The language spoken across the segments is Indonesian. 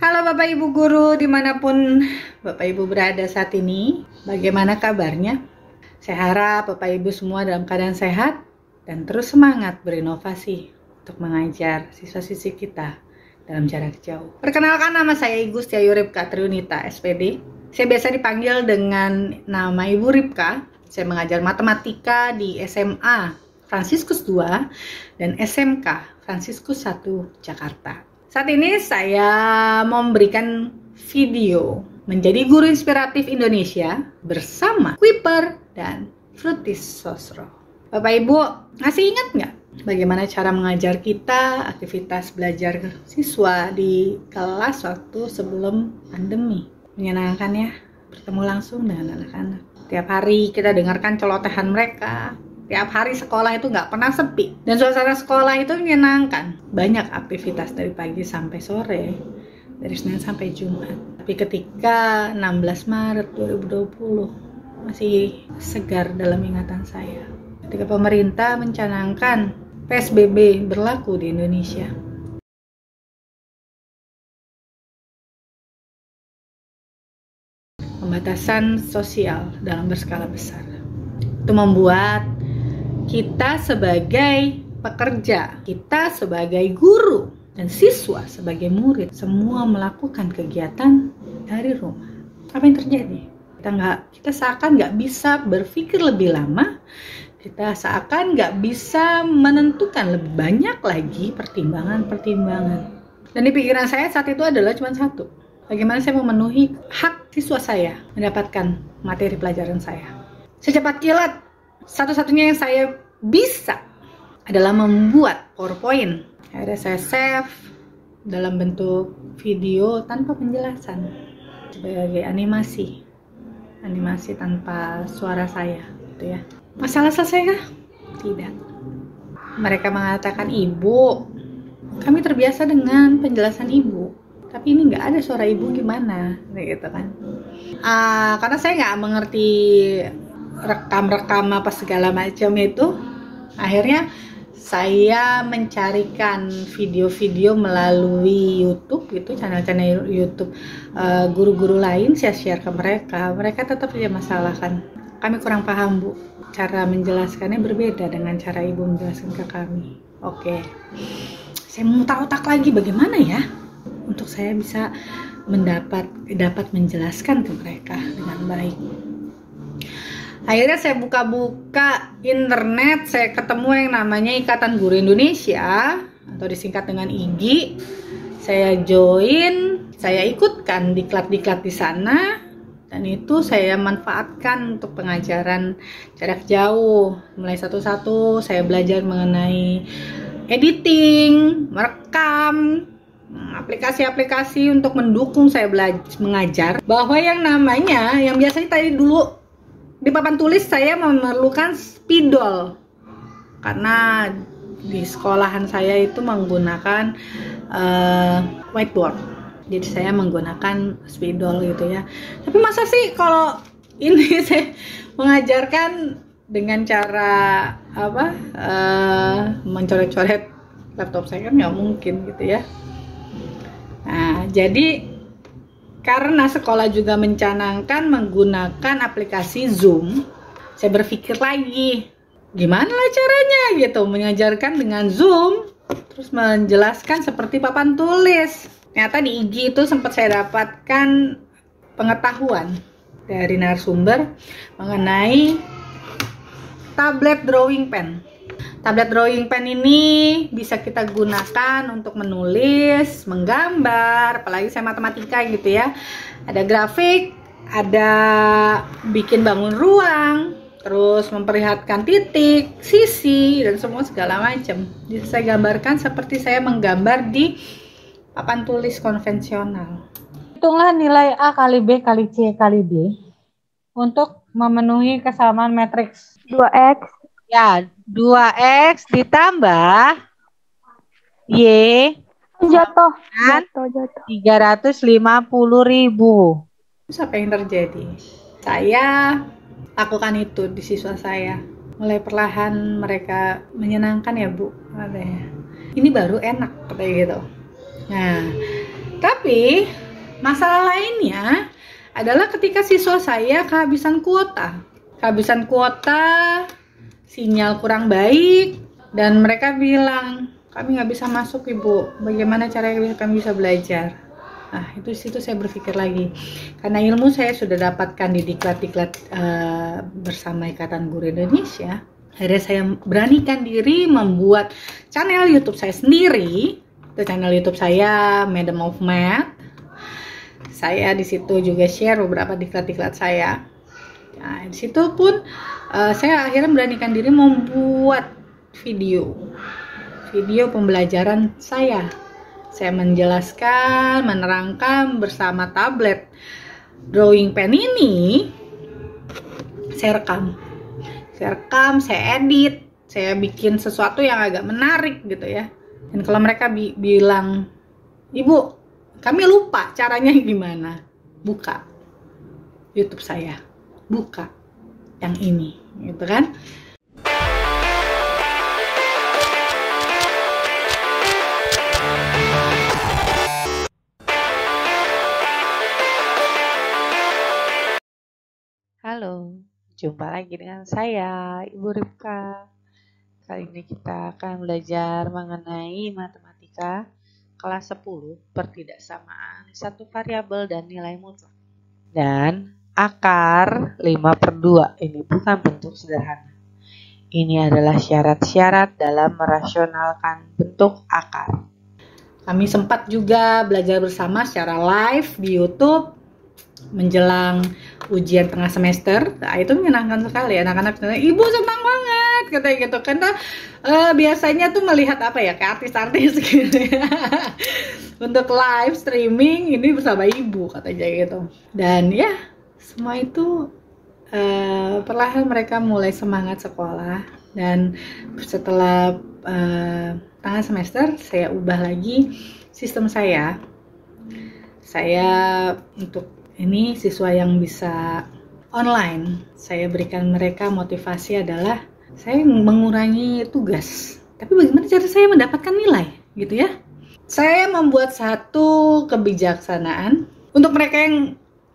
Halo Bapak Ibu Guru dimanapun Bapak Ibu berada saat ini. Bagaimana kabarnya? Saya harap Bapak Ibu semua dalam keadaan sehat dan terus semangat berinovasi untuk mengajar siswa-siswi kita dalam jarak jauh. Perkenalkan, nama saya Ibu Setiayu Ripka Triunita, SPD. Saya biasa dipanggil dengan nama Ibu Ripka. Saya mengajar matematika di SMA Fransiskus II dan SMK Fransiskus I Jakarta. Saat ini saya memberikan video menjadi guru inspiratif Indonesia bersama Kuiper dan Frutis Sosro. Bapak Ibu, masih ingat nggak bagaimana cara mengajar kita, aktivitas belajar siswa di kelas waktu sebelum pandemi? Menyenangkan ya, bertemu langsung dengan anak-anak. Tiap hari kita dengarkan celotehan mereka. Tiap hari sekolah itu nggak pernah sepi. Dan suasana sekolah itu menyenangkan. Banyak aktivitas dari pagi sampai sore. Dari Senin sampai Jumat. Tapi ketika 16 Maret 2020 masih segar dalam ingatan saya. Ketika pemerintah mencanangkan PSBB berlaku di Indonesia. Pembatasan sosial dalam berskala besar. Itu membuat kita sebagai pekerja, kita sebagai guru, dan siswa sebagai murid, semua melakukan kegiatan dari rumah. Apa yang terjadi? Kita seakan nggak bisa berpikir lebih lama, kita seakan nggak bisa menentukan lebih banyak lagi pertimbangan-pertimbangan. Dan di pikiran saya saat itu adalah cuma satu. Bagaimana saya memenuhi hak siswa saya mendapatkan materi pelajaran saya. Secepat kilat, satu-satunya yang saya bisa adalah membuat PowerPoint. Akhirnya saya save dalam bentuk video tanpa penjelasan sebagai animasi tanpa suara saya, gitu ya. Masalah selesai kah? Tidak. Mereka mengatakan, "Ibu, kami terbiasa dengan penjelasan ibu, tapi ini nggak ada suara ibu, gimana?" Gitu kan. Karena saya nggak mengerti rekam apa segala macam itu, akhirnya saya mencarikan video-video melalui YouTube gitu, channel-channel YouTube guru-guru lain, saya share ke mereka. Mereka tetap saja masalahkan, kami kurang paham Bu, cara menjelaskannya berbeda dengan cara ibu menjelaskan ke kami. Oke, saya memutar-otak lagi bagaimana ya untuk saya bisa dapat menjelaskan ke mereka dengan baik. Akhirnya saya buka-buka internet, saya ketemu yang namanya Ikatan Guru Indonesia atau disingkat dengan IGI. Saya join, saya ikutkan diklat-diklat di sana, dan itu saya manfaatkan untuk pengajaran jarak jauh. Mulai satu-satu saya belajar mengenai editing, merekam, aplikasi-aplikasi untuk mendukung saya mengajar. Bahwa yang namanya, yang biasanya tadi dulu di papan tulis saya memerlukan spidol karena di sekolahan saya itu menggunakan whiteboard, jadi saya menggunakan spidol gitu ya. Tapi masa sih kalau ini saya mengajarkan dengan cara mencoret-coret laptop saya, kan nggak mungkin gitu ya. Nah, jadi karena sekolah juga mencanangkan menggunakan aplikasi Zoom, saya berpikir lagi, gimana lah caranya gitu, mengajarkan dengan Zoom, terus menjelaskan seperti papan tulis. Ternyata di IG itu sempat saya dapatkan pengetahuan dari narasumber mengenai tablet drawing pen. Tablet drawing pen ini bisa kita gunakan untuk menulis, menggambar, apalagi saya matematika gitu ya. Ada grafik, ada bikin bangun ruang, terus memperlihatkan titik, sisi, dan semua segala macam. Jadi saya gambarkan seperti saya menggambar di papan tulis konvensional. Hitunglah nilai A kali B kali C kali D untuk memenuhi kesamaan matriks 2x. Ya, 2x ditambah Y Jatuh. 350.000. Terus apa yang terjadi? Saya lakukan itu di siswa saya. Mulai perlahan mereka menyenangkan ya Bu, katanya. Ini baru enak, katanya gitu. Nah, Tapi masalah lainnya adalah ketika siswa saya kehabisan kuota. Sinyal kurang baik, dan mereka bilang, kami nggak bisa masuk ibu, bagaimana caranya kami bisa belajar? Nah, itu situ saya berpikir lagi, karena ilmu saya sudah dapatkan di diklat bersama Ikatan Guru Indonesia. Akhirnya saya beranikan diri membuat channel YouTube saya sendiri. Itu channel YouTube saya, Madam of Math. Saya di situ juga share beberapa diklat-diklat saya. Nah, di situ pun saya akhirnya beranikan diri membuat video pembelajaran saya. Saya menjelaskan, menerangkan bersama tablet drawing pen ini. Saya rekam, saya edit, saya bikin sesuatu yang agak menarik gitu ya. Dan kalau mereka bilang, ibu, kami lupa caranya gimana, buka YouTube saya, buka yang ini, gitu kan? Halo, jumpa lagi dengan saya, Ibu Ripka. Kali ini kita akan belajar mengenai matematika kelas 10 pertidaksamaan satu variabel dan nilai mutlak. Dan akar 5/2 ini bukan bentuk sederhana. Ini adalah syarat-syarat dalam merasionalkan bentuk akar. Kami sempat juga belajar bersama secara live di YouTube menjelang ujian tengah semester. Nah, itu menyenangkan sekali. Anak-anak bilang, ibu senang banget katanya gitu, karena biasanya tuh melihat apa ya, kayak artis-artis gitu ya. Untuk live streaming ini bersama ibu katanya gitu. Dan ya, semua itu perlahan mereka mulai semangat sekolah. Dan setelah tengah semester saya ubah lagi sistem saya untuk ini siswa yang bisa online. Saya berikan mereka motivasi adalah saya mengurangi tugas, tapi bagaimana cara saya mendapatkan nilai gitu ya. Saya membuat satu kebijaksanaan untuk mereka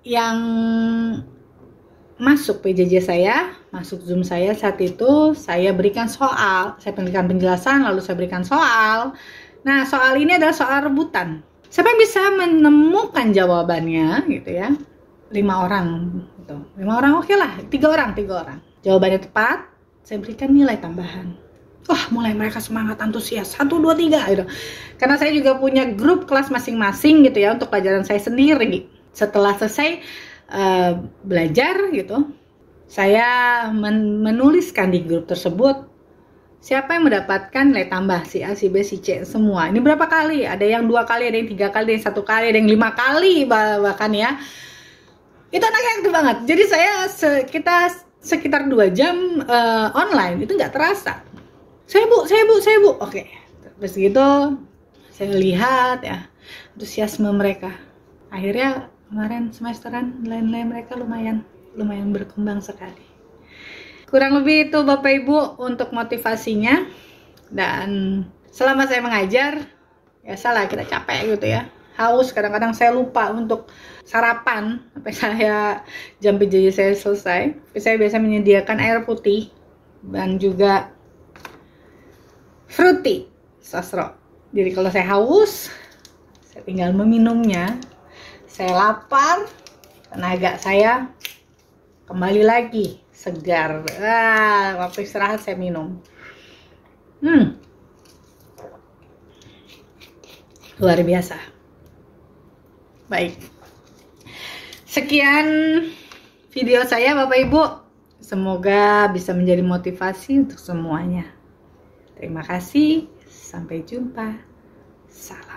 yang masuk PJJ saya, masuk Zoom saya saat itu, saya berikan soal, saya berikan penjelasan, lalu saya berikan soal. Nah, soal ini adalah soal rebutan. Siapa yang bisa menemukan jawabannya gitu ya? 5 orang gitu. 5 orang oke lah, 3 orang. Jawabannya tepat, saya berikan nilai tambahan. Wah, mulai mereka semangat, antusias, 1, 2, 3 gitu. Karena saya juga punya grup kelas masing-masing gitu ya untuk pelajaran saya sendiri. Setelah selesai belajar gitu, saya menuliskan di grup tersebut siapa yang mendapatkan nilai tambah, si A, si B, si C, semua. Ini berapa kali? Ada yang 2 kali, ada yang 3 kali, ada yang 1 kali, ada yang 5 kali bahkan ya. Itu anaknya aktif banget. Jadi kita sekitar 2 jam online, itu nggak terasa. Saya bu. Oke. Terus gitu, saya lihat ya, antusiasme mereka. Akhirnya kemarin semesteran nilai-nilai mereka lumayan berkembang sekali. Kurang lebih itu Bapak Ibu untuk motivasinya. Dan selama saya mengajar, ya salah, kita capek gitu ya, haus, kadang-kadang saya lupa untuk sarapan sampai jam PJJ saya selesai. Tapi saya biasa menyediakan air putih dan juga fruity sosro. Jadi kalau saya haus, saya tinggal meminumnya. Saya lapar, tenaga saya kembali lagi segar. Waktu istirahat saya minum. Luar biasa. Baik. Sekian video saya Bapak Ibu. Semoga bisa menjadi motivasi untuk semuanya. Terima kasih. Sampai jumpa. Salam.